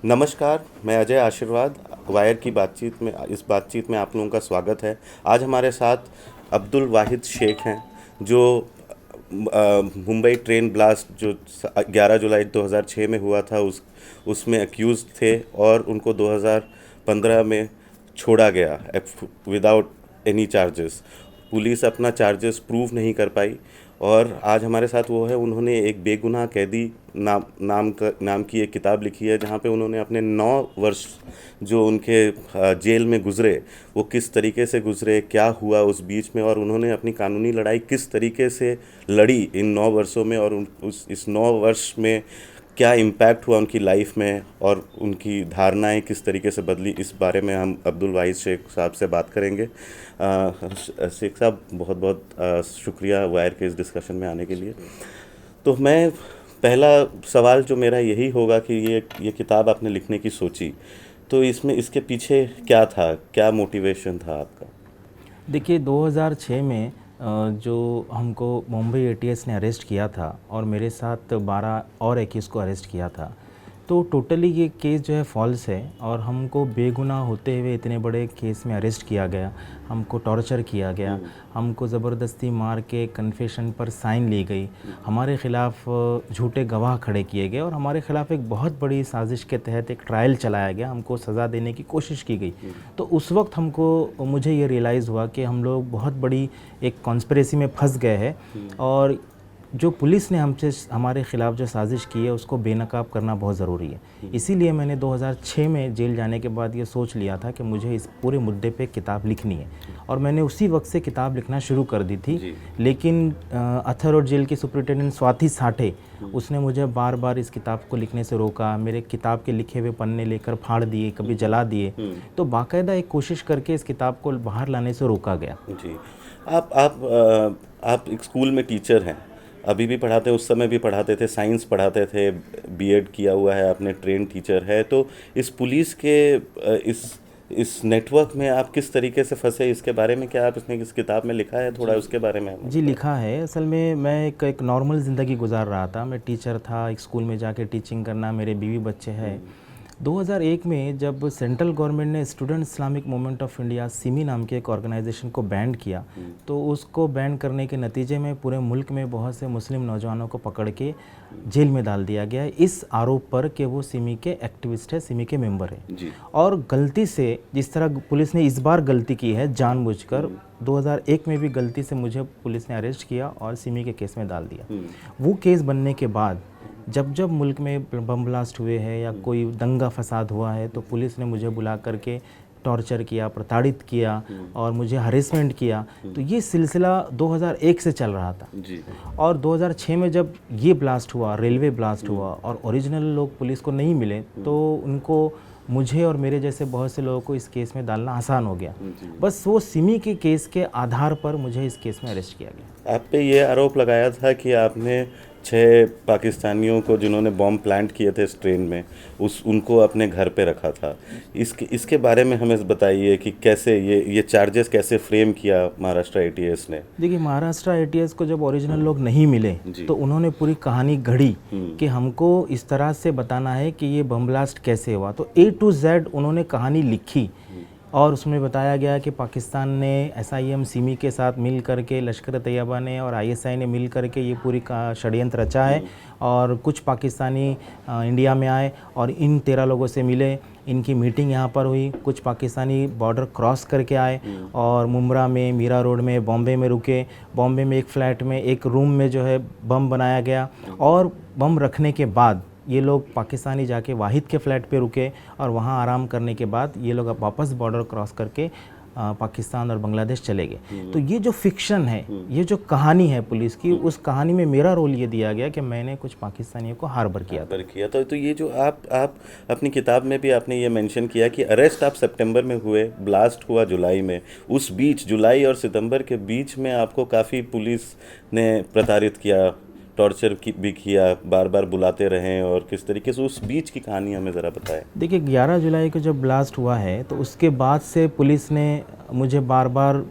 नमस्कार, मैं अजय आशीर्वाद। वायर की इस बातचीत में आप लोगों का स्वागत है। आज हमारे साथ अब्दुल वाहिद शेख हैं, जो मुंबई ट्रेन ब्लास्ट जो 11 जुलाई 2006 में हुआ था, उसमें अक्यूज़ थे और उनको 2015 में छोड़ा गया विदाउट एनी चार्जेस। पुलिस अपना चार्जेस प्रूव नहीं कर पाई और आज हमारे साथ वो है। उन्होंने एक बेगुनाह कैदी नाम की एक किताब लिखी है, जहाँ पे उन्होंने अपने 9 वर्ष जो उनके जेल में गुज़रे, वो किस तरीके से गुज़रे, क्या हुआ उस बीच में, और उन्होंने अपनी कानूनी लड़ाई किस तरीके से लड़ी इन 9 वर्षों में, और इस 9 वर्ष में क्या इम्पैक्ट हुआ उनकी लाइफ में और उनकी धारणाएं किस तरीके से बदली, इस बारे में हम अब्दुल वाहिद शेख साहब से बात करेंगे। शेख साहब, बहुत बहुत शुक्रिया वायर के इस डिस्कशन में आने के लिए। तो मैं पहला सवाल जो मेरा यही होगा कि ये किताब आपने लिखने की सोची, तो इसमें इसके पीछे क्या था, क्या मोटिवेशन था आपका? देखिए, 2006 में जो हमको मुंबई एटीएस ने अरेस्ट किया था और मेरे साथ 12 और एक्यूज़ को अरेस्ट किया था, तो टोटली ये केस जो है फॉल्स है और हमको बेगुनाह होते हुए इतने बड़े केस में अरेस्ट किया गया, हमको टॉर्चर किया गया, हमको ज़बरदस्ती मार के कन्फेशन पर साइन ली गई, हमारे ख़िलाफ़ झूठे गवाह खड़े किए गए और हमारे ख़िलाफ़ एक बहुत बड़ी साजिश के तहत एक ट्रायल चलाया गया, हमको सज़ा देने की कोशिश की गई। तो उस वक्त मुझे ये रियलाइज़ हुआ कि हम लोग बहुत बड़ी एक कॉन्स्पिरेसी में फंस गए हैं और जो पुलिस ने हमारे ख़िलाफ़ जो साजिश की है उसको बेनकाब करना बहुत ज़रूरी है। इसीलिए मैंने 2006 में जेल जाने के बाद ये सोच लिया था कि मुझे इस पूरे मुद्दे पे किताब लिखनी है और मैंने उसी वक्त से किताब लिखना शुरू कर दी थी। लेकिन अथर रोड जेल की सुपरिटेंडेंट स्वाति साठे, उसने मुझे बार बार इस किताब को लिखने से रोका। मेरे किताब के लिखे हुए पन्ने लेकर फाड़ दिए, कभी जला दिए। तो बाकायदा एक कोशिश करके इस किताब को बाहर लाने से रोका गया। जी, आप एक स्कूल में टीचर हैं, अभी भी पढ़ाते हैं, उस समय भी पढ़ाते थे, साइंस पढ़ाते थे, बीएड किया हुआ है आपने, ट्रेन टीचर है। तो इस पुलिस के इस नेटवर्क में आप किस तरीके से फंसे, इसके बारे में क्या आप इसने इस किताब में लिखा है, थोड़ा उसके बारे में? जी, लिखा है। असल में मैं एक नॉर्मल ज़िंदगी गुजार रहा था। मैं टीचर था, एक स्कूल में जाके टीचिंग करना, मेरे बीवी बच्चे हैं। 2001 में जब सेंट्रल गवर्नमेंट ने student Islamic movement of India Simi नाम के एक ऑर्गेनाइजेशन को बैन किया, तो उसको बैन करने के नतीजे में पूरे मुल्क में बहुत से मुस्लिम नौजवानों को पकड़ के जेल में डाल दिया गया है, इस आरोप पर कि वो सिमी के एक्टिविस्ट है, सिमी के मेंबर है। और गलती से, जिस तरह पुलिस ने इस बार गलती की है जानबूझकर, 2001 में भी गलती से मुझे पुलिस ने अरेस्ट किया और सिमी के केस में डाल दिया। वो केस बनने के बाद जब जब मुल्क में बम ब्लास्ट हुए हैं या कोई दंगा फसाद हुआ है, तो पुलिस ने मुझे बुला करके टॉर्चर किया, प्रताड़ित किया और मुझे हरेसमेंट किया। तो ये सिलसिला 2001 से चल रहा था और 2006 में जब ये ब्लास्ट हुआ, रेलवे ब्लास्ट हुआ और ओरिजिनल लोग पुलिस को नहीं मिले, तो उनको, मुझे और मेरे जैसे बहुत से लोगों को इस केस में डालना आसान हो गया। बस वो सिमी के केस के आधार पर मुझे इस केस में अरेस्ट किया गया। आप पे ये आरोप लगाया था कि आपने 6 पाकिस्तानियों को, जिन्होंने बॉम्ब प्लांट किए थे इस ट्रेन में, उनको अपने घर पे रखा था। इसके बारे में हमें बताइए कि कैसे ये चार्जेस कैसे फ्रेम किया महाराष्ट्र एटीएस ने? देखिए, महाराष्ट्र एटीएस को जब ओरिजिनल लोग नहीं मिले तो उन्होंने पूरी कहानी घड़ी कि हमको इस तरह से बताना है कि ये बम ब्लास्ट कैसे हुआ। तो A to Z उन्होंने कहानी लिखी और उसमें बताया गया कि पाकिस्तान ने SIM सिमी के साथ मिल करके, लश्कर तैयबा ने और ISI ने मिल करके ये पूरी का षड्यंत्र रचा है और कुछ पाकिस्तानी इंडिया में आए और इन 13 लोगों से मिले, इनकी मीटिंग यहाँ पर हुई। कुछ पाकिस्तानी बॉर्डर क्रॉस करके आए और मुंब्रा में, मीरा रोड में, बॉम्बे में रुके। बॉम्बे में एक फ़्लैट में, एक रूम में जो है बम बनाया गया और बम रखने के बाद ये लोग पाकिस्तानी जाके वाहिद के फ्लैट पे रुके और वहाँ आराम करने के बाद ये लोग अब वापस बॉर्डर क्रॉस करके पाकिस्तान और बांग्लादेश चले गए। तो ये जो फिक्शन है, ये जो कहानी है पुलिस की, उस कहानी में मेरा रोल ये दिया गया कि मैंने कुछ पाकिस्तानियों को हार्बर किया। तो ये जो आप अपनी किताब में भी आपने ये मेंशन किया कि अरेस्ट आप सितंबर में हुए, ब्लास्ट हुआ जुलाई में, उस बीच जुलाई और सितंबर के बीच में आपको काफ़ी पुलिस ने प्रताड़ित किया, टॉर्चर भी किया, बार बार बुलाते रहें, और किस तरीके से उस बीच की कहानी हमें ज़रा बताएं। देखिए, 11 जुलाई को जब ब्लास्ट हुआ है तो उसके बाद से पुलिस ने मुझे बार बार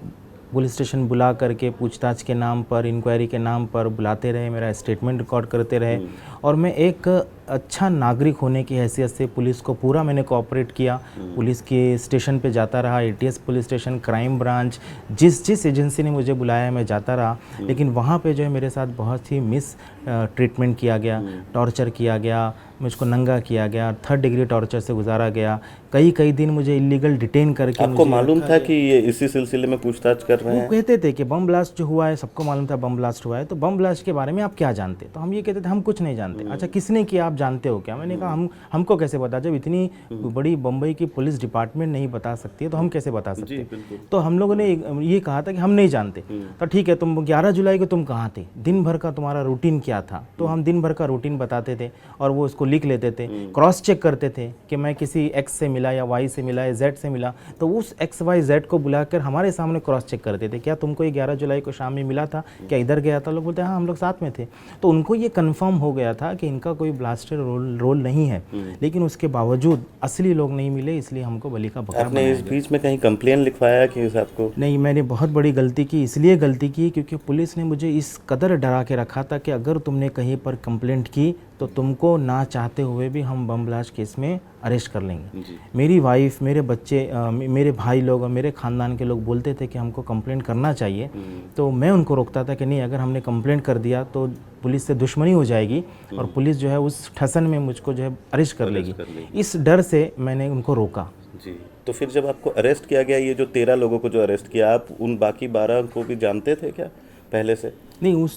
पुलिस स्टेशन बुला करके पूछताछ के नाम पर, इंक्वायरी के नाम पर बुलाते रहे, मेरा स्टेटमेंट रिकॉर्ड करते रहे और मैं एक अच्छा नागरिक होने की हैसियत से पुलिस को पूरा मैंने कोऑपरेट किया। पुलिस के स्टेशन पे जाता रहा, ATS police station, crime branch, जिस जिस एजेंसी ने मुझे बुलाया मैं जाता रहा। लेकिन वहाँ पे जो है मेरे साथ बहुत ही ट्रीटमेंट किया गया, टॉर्चर किया गया, मुझको नंगा किया गया, 3rd डिग्री टॉर्चर से गुजारा गया। कई कई दिन मुझे इलीगल डिटेन करके आपको मुझे मालूम रखा था गया। कि ये इसी सिलसिले में पूछताछ कर रहे वो हैं? कहते थे कि बम ब्लास्ट जो हुआ है, सबको मालूम था बम ब्लास्ट हुआ है, तो बम ब्लास्ट के बारे में आप क्या जानते? तो हम ये कहते थे हम कुछ नहीं जानते। अच्छा, किसने किया आप जानते हो क्या? मैंने कहा हमको कैसे पता, जब इतनी बड़ी बम्बई की पुलिस डिपार्टमेंट नहीं बता सकती है तो हम कैसे बता सकते? बिल्कुल। तो हम लोगों ने ये कहा था कि हम नहीं जानते। तो ठीक है, तुम 11 जुलाई को तुम कहाँ थे, दिन भर का तुम्हारा रूटीन क्या था? तो हम दिन भर का रूटीन बताते थे और वो उसको लिख लेते थे, क्रॉस चेक करते थे कि मैं किसी एक्स से मिला या वाई से मिला या जेड से मिला, तो उस एक्स वाई जेड को बुलाकर हमारे सामने क्रॉस चेक करते थे, क्या तुमको ये 11 जुलाई को शाम में मिला था, क्या इधर गया था? लोग बोलते हैं हाँ हम लोग साथ में थे। तो उनको ये कंफर्म हो गया था कि इनका कोई ब्लास्टर रोल नहीं है, लेकिन उसके बावजूद असली लोग नहीं मिले, इसलिए हमको बलि का बकरा आपने बनाया इस गया। बीच में कहीं कंप्लेन लिखवाया कि इस आपको? नहीं, मैंने बहुत बड़ी गलती की। इसलिए गलती की क्योंकि पुलिस ने मुझे इस कदर डरा के रखा था कि अगर तुमने कहीं पर कंप्लेंट की तो तुमको ना चाहते हुए भी हम बम ब्लास्ट केस में अरेस्ट कर लेंगे। मेरी वाइफ, मेरे बच्चे, मेरे भाई लोग और मेरे ख़ानदान के लोग बोलते थे कि हमको कंप्लेंट करना चाहिए, तो मैं उनको रोकता था कि नहीं, अगर हमने कंप्लेंट कर दिया तो पुलिस से दुश्मनी हो जाएगी और पुलिस जो है उस ठसन में मुझको जो है अरेस्ट कर लेगी। इस डर से मैंने उनको रोका। जी। तो फिर जब आपको अरेस्ट किया गया, ये जो 13 लोगों को जो अरेस्ट किया, आप उन बाकी 12 को भी जानते थे क्या पहले से? नहीं, उन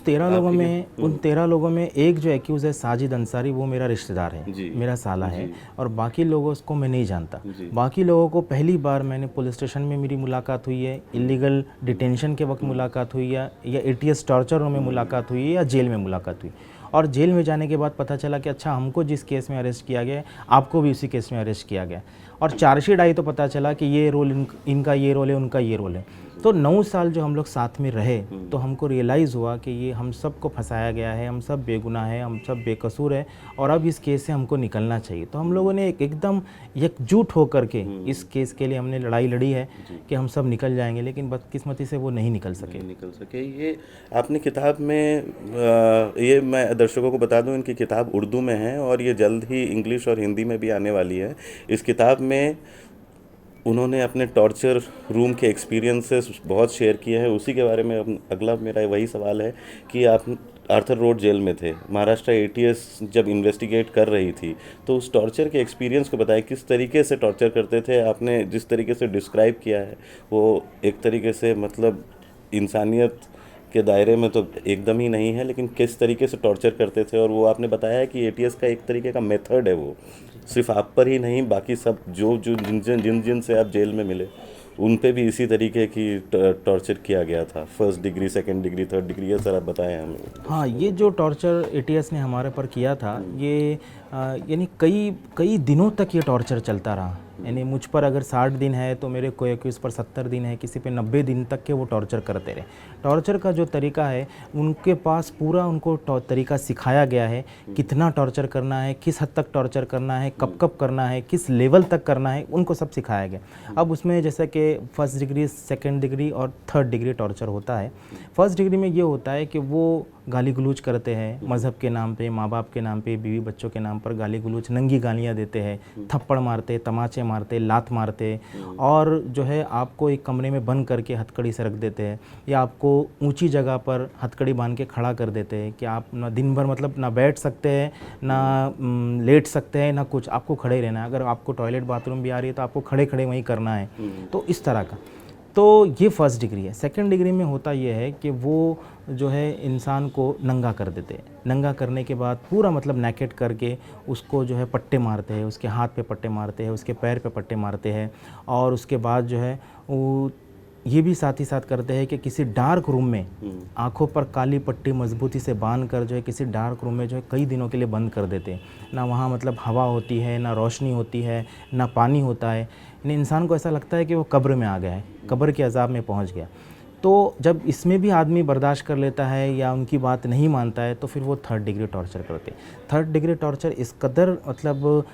13 लोगों में एक जो एक्यूज़ है साजिद अंसारी, वो मेरा रिश्तेदार है, मेरा साला है, और बाकी लोगों को मैं नहीं जानता। बाकी लोगों को पहली बार मैंने पुलिस स्टेशन में मेरी मुलाकात हुई है, इलीगल डिटेंशन के वक्त मुलाकात हुई है, या एटीएस टॉर्चर रूम में मुलाकात हुई है, या जेल में मुलाकात हुई। और जेल में जाने के बाद पता चला कि अच्छा, हमको जिस केस में अरेस्ट किया गया है आपको भी उसी केस में अरेस्ट किया गया। और चार्जशीट आई तो पता चला कि ये रोल इनका ये रोल है, उनका ये रोल है। तो 9 साल जो हम लोग साथ में रहे तो हमको रियलाइज़ हुआ कि ये हम सब को फंसाया गया है, हम सब बेगुनाह है, हम सब बेकसूर है, और अब इस केस से हमको निकलना चाहिए। तो हम लोगों ने एकदम एकजुट होकर के इस केस के लिए हमने लड़ाई लड़ी है कि हम सब निकल जाएंगे, लेकिन बदकिस्मती से वो नहीं निकल सके। ये आपने किताब में, ये मैं दर्शकों को बता दूं, इनकी किताब उर्दू में है और ये जल्द ही इंग्लिश और हिंदी में भी आने वाली है। इस किताब में उन्होंने अपने टॉर्चर रूम के एक्सपीरियंसेस बहुत शेयर किए हैं। उसी के बारे में अब अगला मेरा वही सवाल है कि आप आर्थर रोड जेल में थे, महाराष्ट्र एटीएस जब इन्वेस्टिगेट कर रही थी, तो उस टॉर्चर के एक्सपीरियंस को बताएं, किस तरीके से टॉर्चर करते थे? आपने जिस तरीके से डिस्क्राइब किया है वो एक तरीके से मतलब इंसानियत के दायरे में तो एकदम ही नहीं है, लेकिन किस तरीके से टॉर्चर करते थे। और वो आपने बताया है कि एटीएस का एक तरीके का मेथड है, वो सिर्फ आप पर ही नहीं, बाकी सब जो जो जिन से आप जेल में मिले उन पे भी इसी तरीके की टॉर्चर किया गया था। 1st degree, 2nd degree, 3rd degree, ये सर आप बताएं हमें। हाँ, ये जो टॉर्चर एटीएस ने हमारे पर किया था, ये यानी कई दिनों तक ये टॉर्चर चलता रहा। यानी मुझ पर अगर 60 दिन है तो मेरे कोई एक्यूज़ पर 70 दिन है, किसी पे 90 दिन तक के वो टॉर्चर करते रहे। टॉर्चर का जो तरीका है उनके पास पूरा उनको तरीका सिखाया गया है, कितना टॉर्चर करना है, किस हद तक टॉर्चर करना है, कब कब करना है, किस लेवल तक करना है, उनको सब सिखाया गया। अब उसमें जैसे कि 1st डिग्री, 2nd डिग्री और 3rd डिग्री टॉर्चर होता है। 1st डिग्री में ये होता है कि वो गाली गलौज करते हैं, मज़हब के नाम पे, माँ बाप के नाम पे, बीवी बच्चों के नाम पर गाली गलौज, नंगी गालियाँ देते हैं, थप्पड़ मारते, तमाचे मारते, लात मारते, और जो है आपको एक कमरे में बंद करके हथकड़ी से रख देते हैं, या आपको ऊंची जगह पर हथकड़ी बांध के खड़ा कर देते हैं कि आप ना दिन भर मतलब ना बैठ सकते हैं, ना लेट सकते हैं, ना कुछ, आपको खड़े रहना है। अगर आपको टॉयलेट बाथरूम भी आ रही है तो आपको खड़े खड़े वहीं करना है। तो इस तरह का, तो ये 1st डिग्री है। 2nd डिग्री में होता ये है कि वो जो है इंसान को नंगा कर देते हैं। नंगा करने के बाद पूरा मतलब नैकेड करके उसको जो है पट्टे मारते हैं, उसके हाथ पे पट्टे मारते हैं, उसके पैर पे पट्टे मारते हैं, और उसके बाद जो है वो ये भी साथ ही साथ करते हैं कि किसी डार्क रूम में आंखों पर काली पट्टी मजबूती से बांध कर जो है किसी डार्क रूम में जो है कई दिनों के लिए बंद कर देते हैं। ना वहाँ मतलब हवा होती है, ना रोशनी होती है, ना पानी होता है। यानी इंसान को ऐसा लगता है कि वो कब्र में आ गया है, कब्र के अजाब में पहुँच गया। तो जब इसमें भी आदमी बर्दाश्त कर लेता है या उनकी बात नहीं मानता है तो फिर वो 3rd डिग्री टॉर्चर करते हैं। 3rd डिग्री टॉर्चर इस कदर मतलब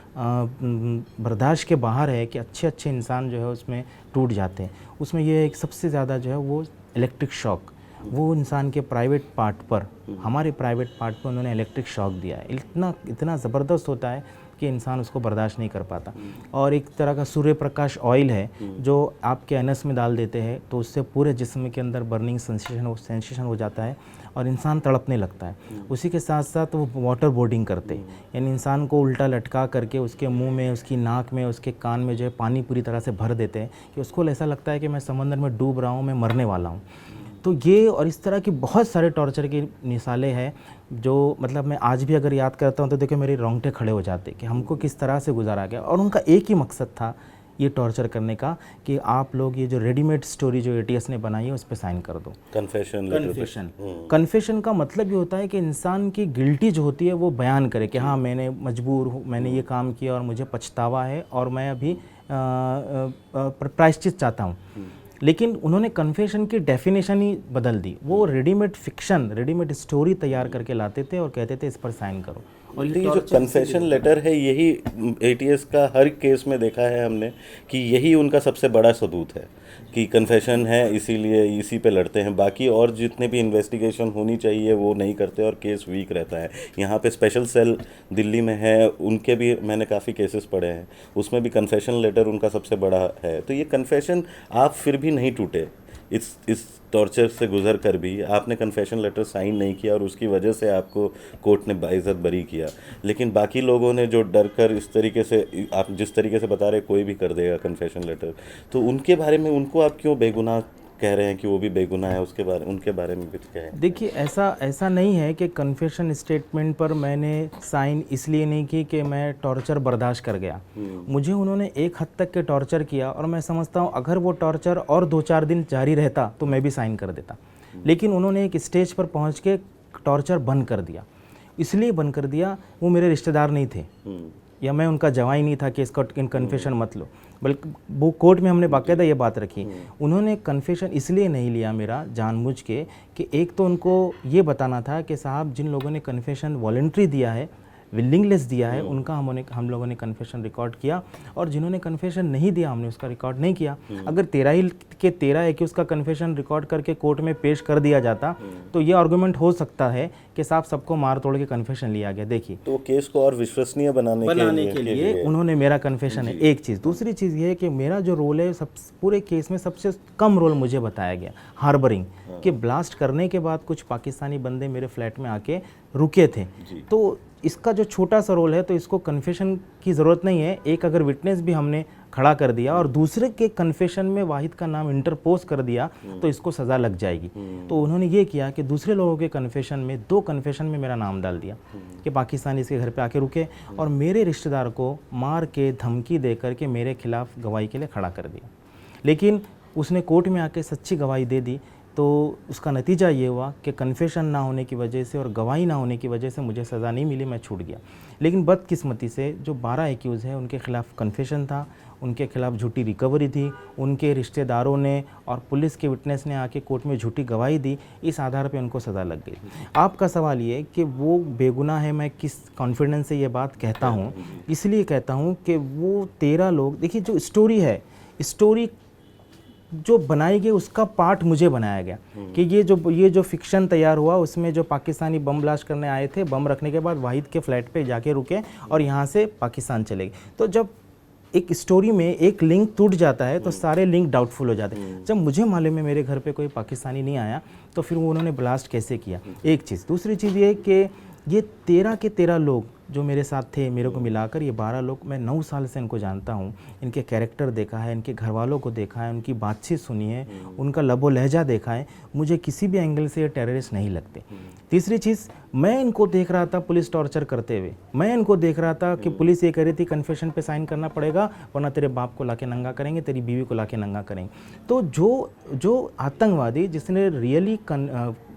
बर्दाश्त के बाहर है कि अच्छे इंसान जो है उसमें टूट जाते हैं। उसमें ये एक सबसे ज़्यादा जो है वो इलेक्ट्रिक शॉक, वो इंसान के प्राइवेट पार्ट पर, हमारे प्राइवेट पार्ट पर उन्होंने इलेक्ट्रिक शॉक दिया है। इतना इतना ज़बरदस्त होता है कि इंसान उसको बर्दाश्त नहीं कर पाता। और एक तरह का सूर्य प्रकाश ऑयल है जो आपके एनस में डाल देते हैं, तो उससे पूरे जिस्म के अंदर बर्निंग सेंसेशन हो जाता है और इंसान तड़पने लगता है। उसी के साथ साथ वो वाटर बोर्डिंग करते हैं, यानी इंसान को उल्टा लटका करके उसके मुंह में, उसकी नाक में, उसके कान में जो है पानी पूरी तरह से भर देते हैं कि उसको ऐसा लगता है कि मैं समंदर में डूब रहा हूँ, मैं मरने वाला हूँ। तो ये और इस तरह की बहुत सारे टॉर्चर की मिसालें हैं जो मतलब मैं आज भी अगर याद करता हूँ तो देखो मेरे रोंगटे खड़े हो जाते कि हमको किस तरह से गुजारा गया। और उनका एक ही मकसद था ये टॉर्चर करने का कि आप लोग ये जो रेडीमेड स्टोरी जो एटीएस ने बनाई है उस पर साइन कर दो। कन्फेशन का मतलब ये होता है कि इंसान की गिल्टी जो होती है वो बयान करे कि हाँ मैंने मजबूर हूँ, मैंने ये काम किया और मुझे पछतावा है और मैं अभी प्रायश्चित चाहता हूँ। लेकिन उन्होंने कन्फेशन की डेफिनेशन ही बदल दी। वो रेडीमेड फिक्शन, रेडीमेड स्टोरी तैयार करके लाते थे और कहते थे इस पर साइन करो। और ये जो कन्फेशन लेटर है यही एटीएस का हर केस में देखा है हमने कि यही उनका सबसे बड़ा सबूत है कि कन्फेशन है, इसीलिए इसी पे लड़ते हैं। बाकी और जितने भी इन्वेस्टिगेशन होनी चाहिए वो नहीं करते और केस वीक रहता है। यहाँ पे स्पेशल सेल दिल्ली में है, उनके भी मैंने काफ़ी केसेस पढ़े हैं, उसमें भी कन्फेशन लेटर उनका सबसे बड़ा है। तो ये कन्फेशन आप फिर भी नहीं टूटे, इस टॉर्चर से गुजर कर भी आपने कन्फेशन लेटर साइन नहीं किया और उसकी वजह से आपको कोर्ट ने बाइज्जत बरी किया। लेकिन बाकी लोगों ने जो डर कर इस तरीके से, आप जिस तरीके से बता रहे कोई भी कर देगा कन्फेशन लेटर, तो उनके बारे में उनको आप क्यों बेगुनाह कह रहे हैं कि वो भी बेगुनाह है? उनके बारे में कुछ कहें। देखिए ऐसा नहीं है कि कन्फेशन स्टेटमेंट पर मैंने साइन इसलिए नहीं की कि मैं टॉर्चर बर्दाश्त कर गया। मुझे उन्होंने एक हद तक के टॉर्चर किया और मैं समझता हूँ अगर वो टॉर्चर और 2-4 दिन जारी रहता तो मैं भी साइन कर देता। लेकिन उन्होंने एक स्टेज पर पहुँच के टॉर्चर बंद कर दिया। इसलिए बंद कर दिया, वो मेरे रिश्तेदार नहीं थे या मैं उनका जवाई नहीं था कि इसका कन्फेशन मत लो, बल्कि वो कोर्ट में हमने बाकायदा ये बात रखी। उन्होंने कन्फेशन इसलिए नहीं लिया मेरा जानबूझ के कि एक तो उनको ये बताना था कि साहब जिन लोगों ने कन्फेशन वॉलंटरी दिया है, विलिंगलेस दिया है, उनका हम लोगों ने कन्फेशन रिकॉर्ड किया और जिन्होंने कन्फेशन नहीं दिया हमने उसका रिकॉर्ड नहीं किया। अगर 13 है कि उसका कन्फेशन रिकॉर्ड करके कोर्ट में पेश कर दिया जाता तो ये आर्गूमेंट हो सकता है कि साहब सबको मार तोड़ के कन्फेशन लिया गया। देखिए तो केस को और विश्वसनीय बनाने के लिए उन्होंने मेरा कन्फेशन है, एक चीज़। दूसरी चीज़ ये है कि मेरा जो रोल है पूरे केस में सबसे कम रोल मुझे बताया गया, हार्बरिंग, कि ब्लास्ट करने के बाद कुछ पाकिस्तानी बंदे मेरे फ्लैट में आके रुके थे। तो इसका जो छोटा सा रोल है तो इसको कन्फेशन की ज़रूरत नहीं है। एक अगर विटनेस भी हमने खड़ा कर दिया और दूसरे के कन्फेशन में वाहिद का नाम इंटरपोज कर दिया तो इसको सज़ा लग जाएगी। तो उन्होंने ये किया कि दूसरे लोगों के कन्फेशन में, 2 कन्फेशन में मेरा नाम डाल दिया कि पाकिस्तानी इसके घर पे आके रुके और मेरे रिश्तेदार को मार के धमकी दे करके मेरे खिलाफ गवाही के लिए खड़ा कर दिया। लेकिन उसने कोर्ट में आके सच्ची गवाही दे दी तो उसका नतीजा ये हुआ कि कन्फेशन ना होने की वजह से और गवाही ना होने की वजह से मुझे सज़ा नहीं मिली, मैं छूट गया। लेकिन बदकिस्मती से जो 12 एक्यूज़ हैं उनके खिलाफ कन्फेशन था, उनके खिलाफ झूठी रिकवरी थी, उनके रिश्तेदारों ने और पुलिस के विटनेस ने आके कोर्ट में झूठी गवाही दी, इस आधार पे उनको सज़ा लग गई। आपका सवाल ये कि वो बेगुनाह है, मैं किस कॉन्फिडेंस से ये बात कहता हूँ? इसलिए कहता हूँ कि वो 13 लोग, देखिए जो स्टोरी है, स्टोरी जो बनाई गई उसका पार्ट मुझे बनाया गया कि ये जो फिक्शन तैयार हुआ उसमें जो पाकिस्तानी बम ब्लास्ट करने आए थे, बम रखने के बाद वाहिद के फ्लैट पे जाके रुके और यहाँ से पाकिस्तान चले गए। तो जब एक स्टोरी में एक लिंक टूट जाता है तो सारे लिंक डाउटफुल हो जाते हैं। जब मुझे मालूम है मेरे घर पे कोई पाकिस्तानी नहीं आया तो फिर वो उन्होंने ब्लास्ट कैसे किया, एक चीज़। दूसरी चीज़ ये कि ये 13 के 13 लोग जो मेरे साथ थे, मेरे को मिलाकर ये 12 लोग, मैं 9 साल से इनको जानता हूँ। इनके कैरेक्टर देखा है, इनके घर वालों को देखा है, उनकी बातचीत सुनी है, उनका लबो लहजा देखा है। मुझे किसी भी एंगल से ये टेररिस्ट नहीं लगते। तीसरी चीज़, मैं इनको देख रहा था पुलिस टॉर्चर करते हुए, मैं इनको देख रहा था कि पुलिस ये कह रही थी कन्फेशन पे साइन करना पड़ेगा वरना तेरे बाप को लाके नंगा करेंगे, तेरी बीवी को लाके नंगा करेंगे। तो जो आतंकवादी जिसने रियली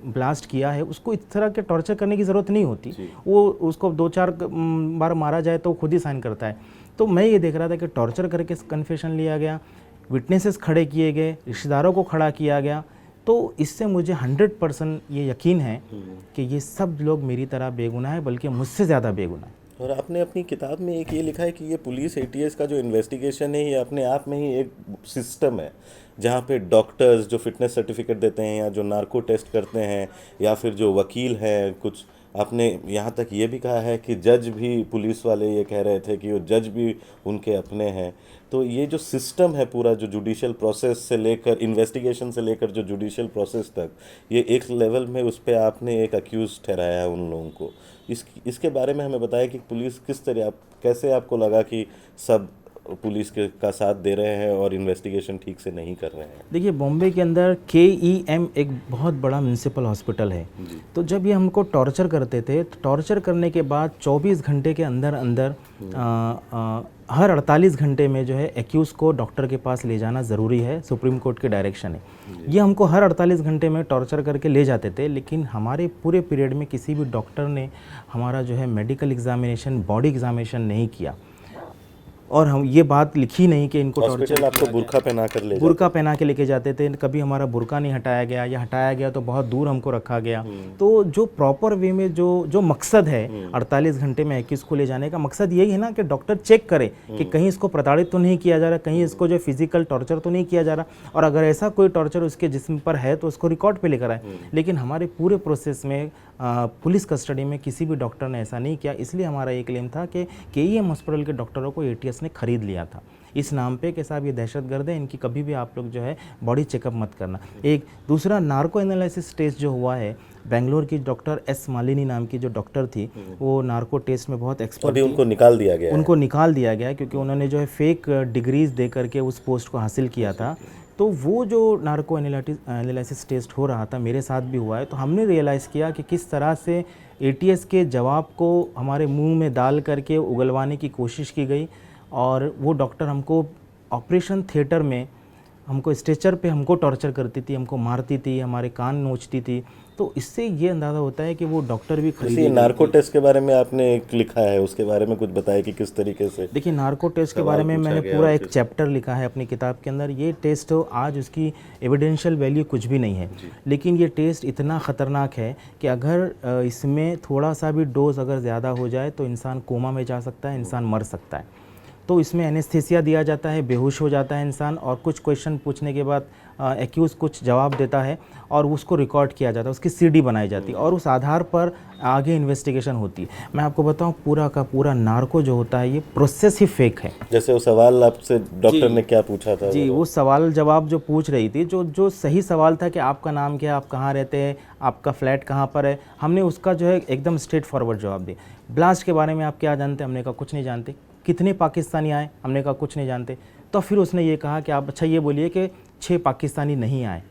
ब्लास्ट किया है उसको इस तरह के टॉर्चर करने की ज़रूरत नहीं होती। वो उसको 2-4 बार मारा जाए तो खुद ही साइन करता है। तो मैं ये देख रहा था कि टॉर्चर करके कन्फेशन लिया गया, विटनेसेस खड़े किए गए, रिश्तेदारों को खड़ा किया गया। तो इससे मुझे 100% ये यकीन है कि ये सब लोग मेरी तरह बेगुनाह है, बल्कि मुझसे ज़्यादा बेगुनाह है। और आपने अपनी किताब में एक ये लिखा है कि ये पुलिस एटीएस का जो इन्वेस्टिगेशन है ये अपने आप में ही एक सिस्टम है, जहाँ पे डॉक्टर्स जो फिटनेस सर्टिफिकेट देते हैं या जो नार्को टेस्ट करते हैं या फिर जो वकील हैं कुछ, आपने यहाँ तक ये भी कहा है कि जज भी, पुलिस वाले ये कह रहे थे कि वो जज भी उनके अपने हैं। तो ये जो सिस्टम है पूरा, जो जुडिशियल प्रोसेस से लेकर इन्वेस्टिगेशन से लेकर जो जुडिशियल प्रोसेस तक, ये एक लेवल में उस पर आपने एक अक्यूज ठहराया है उन लोगों को। इसके बारे में हमें बताया कि पुलिस किस तरह, आप कैसे, आपको लगा कि सब पुलिस के का साथ दे रहे हैं और इन्वेस्टिगेशन ठीक से नहीं कर रहे हैं। देखिए, बॉम्बे के अंदर KEM एक बहुत बड़ा म्यूनसिपल हॉस्पिटल है। तो जब ये हमको टॉर्चर करते थे, तो टॉर्चर करने के बाद 24 घंटे के अंदर अंदर हर 48 घंटे में जो है एक्यूज़ को डॉक्टर के पास ले जाना ज़रूरी है, सुप्रीम कोर्ट के डायरेक्शन है। ये हमको हर 48 घंटे में टॉर्चर करके ले जाते थे, लेकिन हमारे पूरे पीरियड में किसी भी डॉक्टर ने हमारा जो है मेडिकल एग्जामिनेशन, बॉडी एग्जामिनेशन नहीं किया। और हम ये बात लिखी नहीं कि इनको हॉस्पिटल आपको बुर्का पहना कर ले बुर्का पहना के लेके जाते थे। कभी हमारा बुर्का नहीं हटाया गया, या हटाया गया तो बहुत दूर हमको रखा गया। तो जो प्रॉपर वे में जो मकसद है 48 घंटे में 21 को ले जाने का, मकसद यही है ना कि डॉक्टर चेक करे कि कहीं इसको प्रताड़ित तो नहीं किया जा रहा, कहीं इसको जो फिजिकल टॉर्चर तो नहीं किया जा रहा, और अगर ऐसा कोई टॉर्चर उसके जिस्म पर है तो उसको रिकॉर्ड पे लेकर आए। लेकिन हमारे पूरे प्रोसेस में पुलिस कस्टडी में किसी भी डॉक्टर ने ऐसा नहीं किया। इसलिए हमारा ये क्लेम था कि KEM हॉस्पिटल के डॉक्टरों को ATS ने खरीद लिया था इस नाम पे कि साहब ये दहशतगर्द है, इनकी कभी भी आप लोग जो है बॉडी चेकअप मत करना। एक दूसरा नार्को एनालिसिस टेस्ट जो हुआ है, बेंगलोर की डॉक्टर S मालिनी नाम की जो डॉक्टर थी, वो नार्को टेस्ट में बहुत एक्सपर्ट थी। उनको निकाल दिया गया, उनको निकाल दिया गया क्योंकि उन्होंने जो है फेक डिग्रीज दे करके उस पोस्ट को हासिल किया था। तो वो जो नार्को एनालिसिस टेस्ट हो रहा था, मेरे साथ भी हुआ है। तो हमने रियलाइज़ किया कि किस तरह से ATS के जवाब को हमारे मुंह में डाल करके उगलवाने की कोशिश की गई, और वो डॉक्टर हमको ऑपरेशन थिएटर में, हमको स्ट्रेचर पे हमको टॉर्चर करती थी, हमको मारती थी, हमारे कान नोचती थी। तो इससे ये अंदाज़ा होता है कि वो डॉक्टर भी खरीदे। नार्को टेस्ट के बारे में आपने एक लिखा है, उसके बारे में कुछ बताया कि किस तरीके से। देखिए, नार्को टेस्ट के बारे में मैंने पूरा एक चैप्टर लिखा है अपनी किताब के अंदर। ये टेस्ट आज उसकी एविडेंशियल वैल्यू कुछ भी नहीं है, लेकिन ये टेस्ट इतना ख़तरनाक है कि अगर इसमें थोड़ा सा भी डोज अगर ज़्यादा हो जाए तो इंसान कोमा में जा सकता है, इंसान मर सकता है। तो इसमें एनेस्थीसिया दिया जाता है, बेहोश हो जाता है इंसान, और कुछ क्वेश्चन पूछने के बाद एक्यूज़ कुछ जवाब देता है और उसको रिकॉर्ड किया जाता है, उसकी CD बनाई जाती है और उस आधार पर आगे इन्वेस्टिगेशन होती है। मैं आपको बताऊं, पूरा का पूरा नार्को जो होता है ये प्रोसेस ही फेक है। जैसे वो सवाल आपसे डॉक्टर ने क्या पूछा था? जी, वो सवाल जवाब जो पूछ रही थी, जो सही सवाल था कि आपका नाम क्या है, आप कहाँ रहते हैं, आपका फ्लैट कहाँ पर है, हमने उसका जो है एकदम स्ट्रेट फॉरवर्ड जवाब दिया। ब्लास्ट के बारे में आप क्या जानते हैं? हमने कहा कुछ नहीं जानते। कितने पाकिस्तानी आए? हमने कहा कुछ नहीं जानते। तो फिर उसने ये कहा कि आप अच्छा ये बोलिए कि 6 पाकिस्तानी नहीं आए।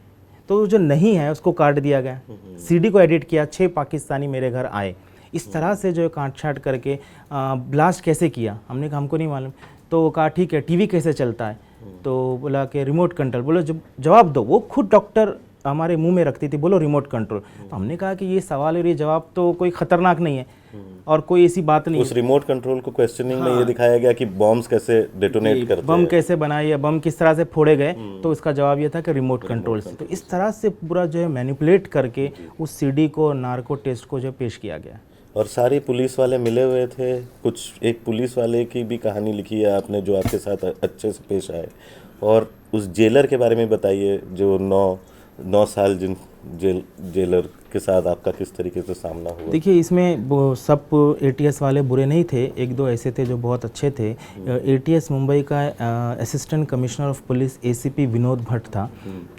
तो जो नहीं है उसको काट दिया गया, CD को एडिट किया, 6 पाकिस्तानी मेरे घर आए। इस तरह से जो काट छाट करके ब्लास्ट कैसे किया? हमने कहा हमको नहीं मालूम। तो वो कहा ठीक है, TV कैसे चलता है? तो बोला कि रिमोट कंट्रोल। बोलो जवाब दो। वो खुद डॉक्टर हमारे मुंह में रखती थी, बोलो रिमोट कंट्रोल। तो हमने कहा कि ये सवाल और ये जवाब तो कोई ख़तरनाक नहीं है और कोई ऐसी बात नहीं। उस रिमोट कंट्रोल को क्वेश्चनिंग में ये दिखाया गया कि बॉम्ब्स कैसे डेटोनेट करते हैं, बम कैसे बनाए या बम किस तरह से फोड़े गए। तो इसका जवाब ये था कि रिमोट कंट्रोल से। तो इस तरह से पूरा जो है मैनिपुलेट करके उस CD को, नार्को टेस्ट को जो पेश किया गया। और सारे पुलिस वाले मिले हुए थे। कुछ एक पुलिस वाले की भी कहानी लिखी है आपने जो आपके साथ अच्छे से पेश आए, और उस जेलर के बारे में बताइए जो 9 साल जिन जेलर के साथ आपका किस तरीके से सामना हुआ। देखिए, इसमें वो सब ATS वाले बुरे नहीं थे, एक दो ऐसे थे जो बहुत अच्छे थे। ATS मुंबई का assistant commissioner of police ACP Vinod Bhatt था,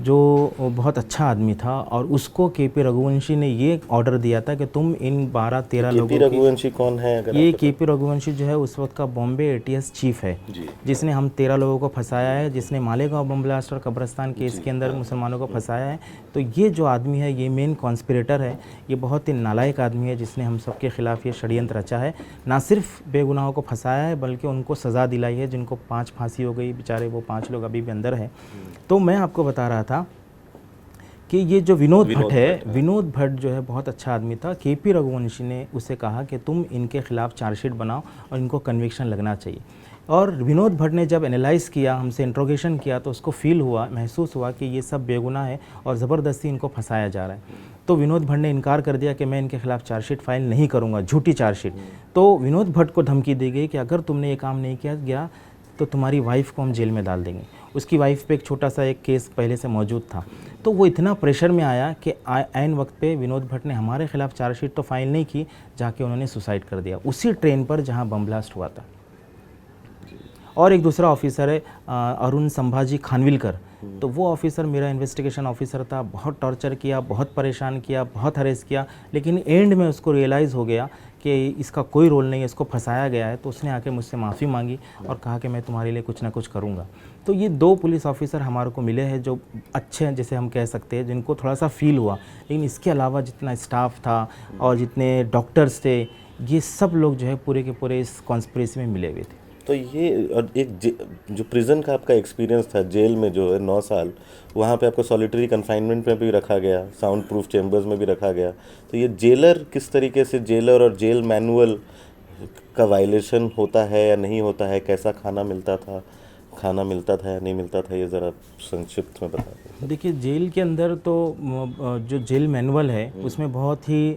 जो बहुत अच्छा आदमी था, और उसको KP रघुवंशी ने ये ऑर्डर दिया था कि तुम इन 12-13 लोगों KP रघुवंशी कौन है? अगर ये KP रघुवंशी जो है उस वक्त का बॉम्बे ATS चीफ है, जिसने हम 13 लोगों को फंसाया है, जिसने मालेगांव बम ब्लास्ट और कब्रिस्तान केस के अंदर मुसलमानों को फंसाया है। तो ये जो आदमी है, ये मेन कॉन्स्पिरेटर है, ये बहुत ही नालायक आदमी है, जिसने हम सबके खिलाफ ये षड्यंत्र रचा है। ना सिर्फ बेगुनाहों को फंसाया है, बल्कि उनको सज़ा दिलाई है, जिनको 5 फांसी हो गई, बेचारे वो 5 लोग अभी भी अंदर हैं। तो मैं आपको बता रहा था कि ये जो विनोद भट्ट है, विनोद भट्ट जो है बहुत अच्छा आदमी था। KP रघुवंशी ने उसे कहा कि तुम इनके खिलाफ चार्जशीट बनाओ और इनको कन्विक्शन लगना चाहिए। और विनोद भट्ट ने जब एनालाइज़ किया, हमसे इंट्रोगेशन किया, तो उसको फील हुआ, महसूस हुआ कि ये सब बेगुनाह है और ज़बरदस्ती इनको फंसाया जा रहा है। तो विनोद भट्ट ने इनकार कर दिया कि मैं इनके खिलाफ चार्जशीट फाइल नहीं करूंगा, झूठी चार्जशीट। तो विनोद भट्ट को धमकी दी गई कि अगर तुमने ये काम नहीं किया गया तो तुम्हारी वाइफ को हम जेल में डाल देंगे। उसकी वाइफ पे एक छोटा सा एक केस पहले से मौजूद था। तो वो इतना प्रेशर में आया कि ऐन वक्त पे विनोद भट्ट ने हमारे खिलाफ चार्जशीट तो फाइल नहीं की, जाके उन्होंने सुसाइड कर दिया उसी ट्रेन पर जहाँ बम ब्लास्ट हुआ था। और एक दूसरा ऑफिसर है अरुण संभाजी खानविलकर, तो वो ऑफिसर मेरा इन्वेस्टिगेशन ऑफिसर था। बहुत टॉर्चर किया, बहुत परेशान किया, बहुत हरेस किया, लेकिन एंड में उसको रियलाइज़ हो गया कि इसका कोई रोल नहीं है, इसको फंसाया गया है। तो उसने आके मुझसे माफ़ी मांगी और कहा कि मैं तुम्हारे लिए कुछ ना कुछ करूँगा। तो ये 2 पुलिस ऑफिसर हमारे को मिले हैं जो अच्छे हैं, जैसे हम कह सकते हैं, जिनको थोड़ा सा फील हुआ। लेकिन इसके अलावा जितना स्टाफ था और जितने डॉक्टर्स थे, ये सब लोग जो है पूरे के पूरे इस कॉन्स्पिरेसी में मिले हुए थे। तो ये और एक जो प्रिजन का आपका एक्सपीरियंस था, जेल में जो है 9 साल, वहाँ पे आपको सॉलिटरी कन्फाइनमेंट में भी रखा गया, साउंड प्रूफ चेम्बर्स में भी रखा गया। तो ये जेलर किस तरीके से, जेलर और जेल मैनुअल का वायलेशन होता है या नहीं होता है, कैसा खाना मिलता था या नहीं मिलता था, ये ज़रा संक्षिप्त में बता दें। देखिए, जेल के अंदर तो जो जेल मैनुअल है उसमें बहुत ही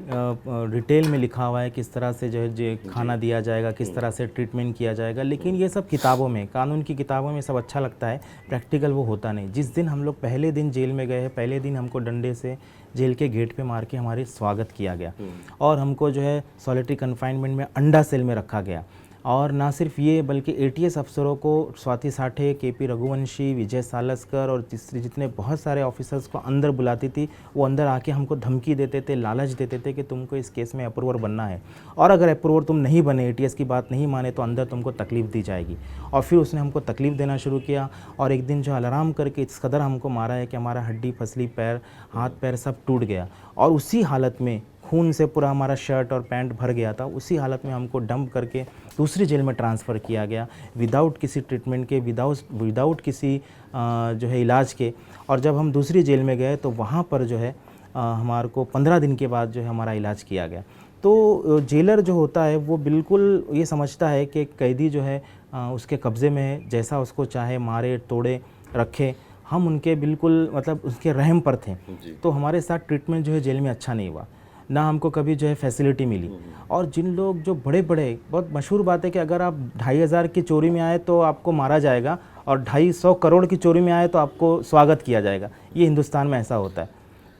डिटेल में लिखा हुआ है किस तरह से जो है खाना दिया जाएगा, किस तरह से ट्रीटमेंट किया जाएगा। लेकिन ये सब किताबों में, कानून की किताबों में सब अच्छा लगता है, प्रैक्टिकल वो होता नहीं। जिस दिन हम लोग पहले दिन जेल में गए हैं, पहले दिन हमको डंडे से जेल के गेट पे मार के हमारे स्वागत किया गया और हमको जो है सॉलिटरी कन्फाइनमेंट में अंडा सेल में रखा गया। और ना सिर्फ ये, बल्कि एटीएस अफसरों को स्वाति साठे, केपी रघुवंशी, विजय सालस्कर और तीसरे जितने बहुत सारे ऑफिसर्स को अंदर बुलाती थी, वो अंदर आके हमको धमकी देते थे, लालच देते थे कि तुमको इस केस में अप्रूवर बनना है और अगर अप्रूवर तुम नहीं बने, एटीएस की बात नहीं माने, तो अंदर तुमको तकलीफ़ दी जाएगी। और फिर उसने हमको तकलीफ़ देना शुरू किया और एक दिन जो अलार्म करके इस कदर हमको मारा है कि हमारा हड्डी फसली, पैर, हाथ पैर सब टूट गया। और उसी हालत में खून से पूरा हमारा शर्ट और पैंट भर गया था। उसी हालत में हमको डंप करके दूसरी जेल में ट्रांसफ़र किया गया, विदाउट किसी ट्रीटमेंट के, विदाउट किसी जो है इलाज के। और जब हम दूसरी जेल में गए तो वहाँ पर जो है हमारे को 15 दिन के बाद जो है हमारा इलाज किया गया। तो जेलर जो होता है वो बिल्कुल ये समझता है कि कैदी जो है उसके कब्ज़े में है, जैसा उसको चाहे मारे, तोड़े, रखे। हम उनके बिल्कुल मतलब उसके रहम पर थे। तो हमारे साथ ट्रीटमेंट जो है जेल में अच्छा नहीं हुआ, ना हमको कभी जो है फैसिलिटी मिली। और जिन लोग जो बड़े बड़े, बहुत मशहूर बात है कि अगर आप 2,500 की चोरी में आए तो आपको मारा जाएगा और 250 करोड़ की चोरी में आए तो आपको स्वागत किया जाएगा। ये हिंदुस्तान में ऐसा होता है।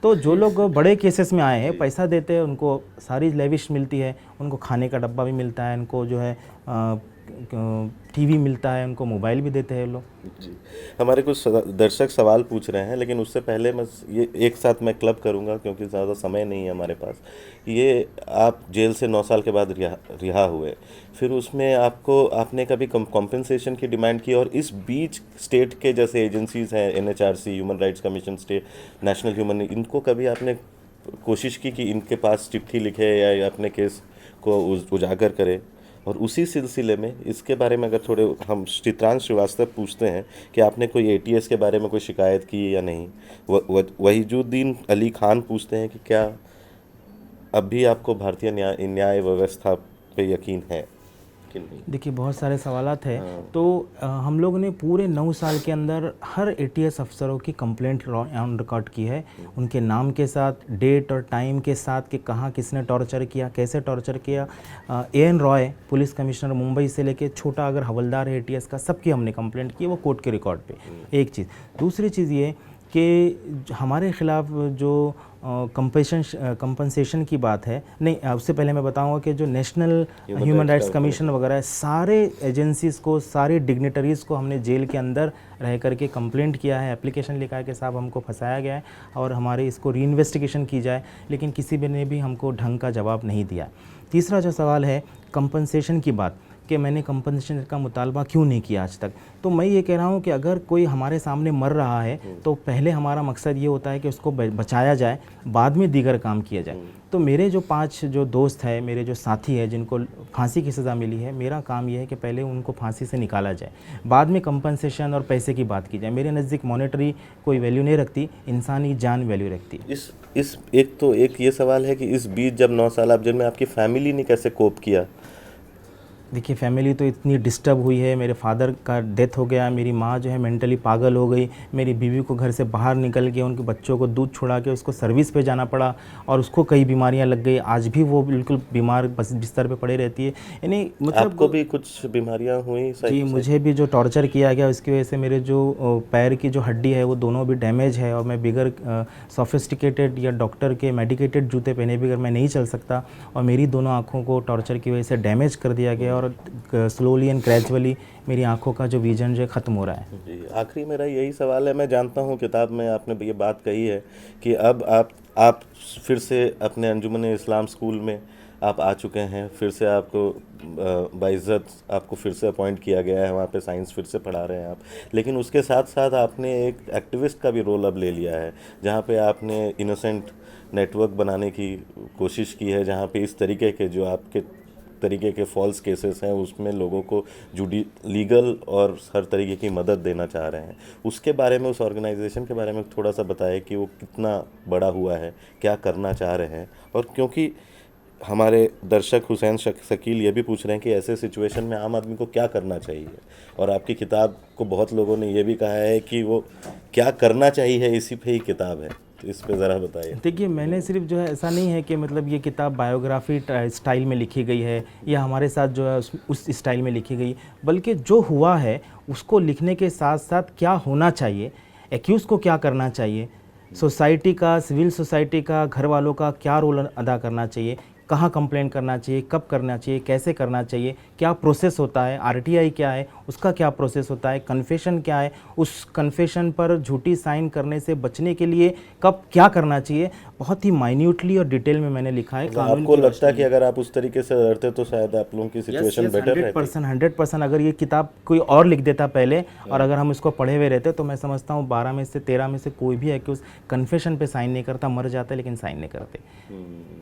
तो जो लोग बड़े केसेस में आए हैं, पैसा देते हैं, उनको सारी लेविश मिलती है, उनको खाने का डब्बा भी मिलता है, उनको जो है टीवी मिलता है, उनको मोबाइल भी देते हैं लोग। जी, हमारे कुछ दर्शक सवाल पूछ रहे हैं, लेकिन उससे पहले मैं ये एक साथ मैं क्लब करूंगा क्योंकि ज़्यादा समय नहीं है हमारे पास। ये आप जेल से 9 साल के बाद रिहा हुए, फिर उसमें आपने कभी कॉम्पेंसेशन की डिमांड की? और इस बीच स्टेट के जैसे एजेंसीज़ हैं, NHRC, human rights commission, state national human, इनको कभी आपने कोशिश की कि इनके पास चिट्ठी लिखे या अपने केस को उजागर करे? और उसी सिलसिले में इसके बारे में अगर थोड़े हम चित्रांश श्रीवास्तव पूछते हैं कि आपने कोई एटीएस के बारे में कोई शिकायत की या नहीं। वहीजुद्दीन अली खान पूछते हैं कि क्या अब भी आपको भारतीय न्याय व्यवस्था पे यकीन है कि नहीं? देखिए, बहुत सारे सवालात हैं। तो हम लोग ने पूरे 9 साल के अंदर हर एटीएस अफसरों की कंप्लेंट ऑन रिकॉर्ड की है, उनके नाम के साथ, डेट और टाइम के साथ कि कहाँ किसने टॉर्चर किया, कैसे टॉर्चर किया। AN Roy, police commissioner Mumbai से लेके छोटा अगर हवलदार है एटीएस का, सबकी हमने कंप्लेंट की है, वो कोर्ट के रिकॉर्ड पे। एक चीज़। दूसरी चीज़ ये कि हमारे ख़िलाफ़ जो कंपनसेशन की बात है, नहीं, उससे पहले मैं बताऊंगा कि जो नेशनल ह्यूमन राइट्स कमीशन वगैरह है, सारे एजेंसीज़ को, सारे डिग्निटरीज़ को हमने जेल के अंदर रह करके कंप्लेंट किया है, एप्लीकेशन लिखा है कि साहब हमको फंसाया गया है और हमारे इसको रीइन्वेस्टिगेशन की जाए, लेकिन किसी ने भी हमको ढंग का जवाब नहीं दिया। तीसरा जो सवाल है कंपनसेशन की बात, कि मैंने कंपनसेशन का मुतालबा क्यों नहीं किया आज तक, तो मैं ये कह रहा हूँ कि अगर कोई हमारे सामने मर रहा है तो पहले हमारा मकसद ये होता है कि उसको बचाया जाए, बाद में दीगर काम किया जाए। तो मेरे जो 5 जो दोस्त हैं, मेरे जो साथी हैं जिनको फांसी की सज़ा मिली है, मेरा काम ये है कि पहले उनको फांसी से निकाला जाए, बाद में कंपनसेशन और पैसे की बात की जाए। मेरे नज़दीक मॉनेटरी कोई वैल्यू नहीं रखती, इंसानी जान वैल्यू रखती है। इस एक ये सवाल है कि इस बीच जब 9 साल आप जेल में, आपकी फैमिली ने कैसे कोप किया? देखिए फैमिली तो इतनी डिस्टर्ब हुई है, मेरे फादर का डेथ हो गया, मेरी माँ जो है मेंटली पागल हो गई, मेरी बीवी को घर से बाहर निकल के उनके बच्चों को दूध छुड़ा के उसको सर्विस पे जाना पड़ा और उसको कई बीमारियां लग गई। आज भी वो बिल्कुल बीमार बिस्तर पे पड़े रहती है। यानी मतलब आपको भी कुछ बीमारियां हुई जी, सही से? मुझे भी जो टॉर्चर किया गया उसकी वजह से मेरे जो पैर की जो हड्डी है वो दोनों भी डैमेज है और मैं बिगर सोफिस्टिकेटेड या डॉक्टर के मेडिकेटेड जूते पहने बगैर मैं नहीं चल सकता। और मेरी दोनों आँखों को टॉर्चर की वजह से डैमेज कर दिया गया और स्लोली एंड ग्रेजुअली मेरी आँखों का जो विजन जो है ख़त्म हो रहा है। जी, आखिरी मेरा यही सवाल है। मैं जानता हूँ किताब में आपने ये बात कही है कि अब आप फिर से अपने अंजुमन इस्लाम स्कूल में आप आ चुके हैं, फिर से आपको बाइज़्ज़त आपको फिर से अपॉइंट किया गया है, वहाँ पे साइंस फिर से पढ़ा रहे हैं आप। लेकिन उसके साथ साथ आपने एक एक्टिविस्ट का भी रोल अब ले लिया है, जहाँ पे आपने इनोसेंट नेटवर्क बनाने की कोशिश की है, जहाँ पे इस तरीके के जो आपके तरीके के फॉल्स केसेस हैं उसमें लोगों को जुडी लीगल और हर तरीके की मदद देना चाह रहे हैं। उसके बारे में, उस ऑर्गेनाइजेशन के बारे में थोड़ा सा बताएं कि वो कितना बड़ा हुआ है, क्या करना चाह रहे हैं। और क्योंकि हमारे दर्शक हुसैन शकील ये भी पूछ रहे हैं कि ऐसे सिचुएशन में आम आदमी को क्या करना चाहिए, और आपकी किताब को बहुत लोगों ने ये भी कहा है कि वो क्या करना चाहिए इसी पे ही किताब है, तो इस पे ज़रा बताइए। देखिए मैंने सिर्फ जो है ऐसा नहीं है कि मतलब ये किताब बायोग्राफी स्टाइल में लिखी गई है या हमारे साथ जो है उस स्टाइल में लिखी गई, बल्कि जो हुआ है उसको लिखने के साथ साथ क्या होना चाहिए, एक्यूज़ को क्या करना चाहिए, सोसाइटी का, सिविल सोसाइटी का, घर वालों का क्या रोल अदा करना चाहिए, कहाँ कंप्लेन करना चाहिए, कब करना चाहिए, कैसे करना चाहिए, क्या प्रोसेस होता है, आरटीआई क्या है, उसका क्या प्रोसेस होता है, कन्फेशन क्या है, उस कन्फेशन पर झूठी साइन करने से बचने के लिए कब क्या करना चाहिए, बहुत ही माइन्यूटली और डिटेल में मैंने लिखा है। कानून आपको की लगता है कि अगर आप उस तरीके से लड़ते तो शायद आप लोगों की सिचुएशन बेटर रहती? 100% अगर ये किताब कोई और लिख देता पहले और अगर हम इसको पढ़े हुए रहते तो मैं समझता हूँ 12 में से 13 में से कोई भी एक्यूज कन्फेशन पे साइन नहीं करता, मर जाता है लेकिन साइन नहीं करते।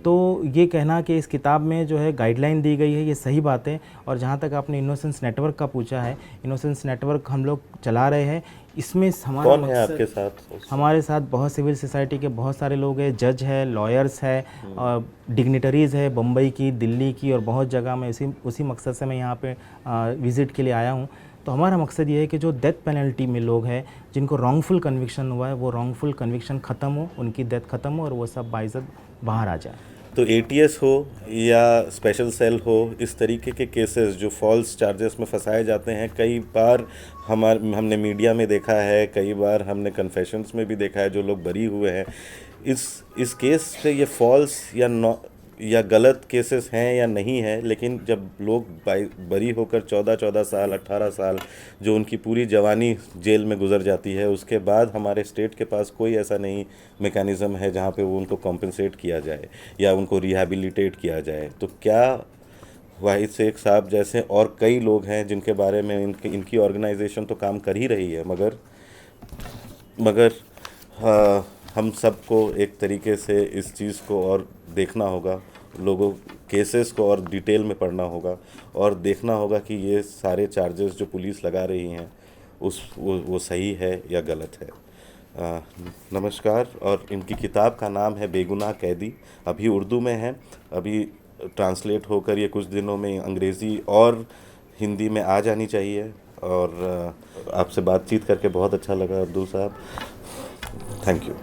तो ये कहना कि इस किताब में जो है गाइडलाइन दी गई है ये सही बात है। और जहाँ तक आपने इनोसेंस नेटवर्क का पूछा है, इनोसेंस नेटवर्क हम लोग चला रहे हैं। इसमें हमारा कौन है आपके साथ? हमारे साथ बहुत सिविल सोसाइटी के बहुत सारे लोग हैं, जज है, लॉयर्स है, डिग्निटरीज़ है, बम्बई की, दिल्ली की और बहुत जगह में उसी मकसद से मैं यहाँ पे विज़िट के लिए आया हूँ। तो हमारा मकसद ये है कि जो डेथ पेनल्टी में लोग हैं जिनको रॉन्गफुल कन्विक्शन हुआ है वो रॉन्गफुल कन्विक्शन ख़त्म हो, उनकी डेथ ख़त्म हो और वो सब बाइज़्ज़त बाहर आ जाए। तो एटीएस हो या स्पेशल सेल हो, इस तरीके के केसेस जो फॉल्स चार्जेस में फंसाए जाते हैं, कई बार हमने मीडिया में देखा है, कई बार हमने कन्फेशंस में भी देखा है जो लोग बरी हुए हैं। इस केस से ये फॉल्स या गलत केसेस हैं या नहीं है, लेकिन जब लोग बरी होकर 14 साल 18 साल जो उनकी पूरी जवानी जेल में गुजर जाती है, उसके बाद हमारे स्टेट के पास कोई ऐसा नहीं मेकैनिज़्म है जहाँ पे वो उनको कॉम्पनसेट किया जाए या उनको रिहैबिलिटेट किया जाए। तो क्या वाहिद शेख साहब जैसे और कई लोग हैं जिनके बारे में इनकी ऑर्गेनाइजेशन तो काम कर ही रही है, मगर हम सबको एक तरीके से इस चीज़ को और देखना होगा, लोगों केसेस को और डिटेल में पढ़ना होगा और देखना होगा कि ये सारे चार्जेस जो पुलिस लगा रही हैं वो सही है या गलत है। नमस्कार। और इनकी किताब का नाम है बेगुनाह कैदी, अभी उर्दू में है, अभी ट्रांसलेट होकर ये कुछ दिनों में अंग्रेज़ी और हिंदी में आ जानी चाहिए। और आपसे बातचीत करके बहुत अच्छा लगा अब्दुल साहब, थैंक यू।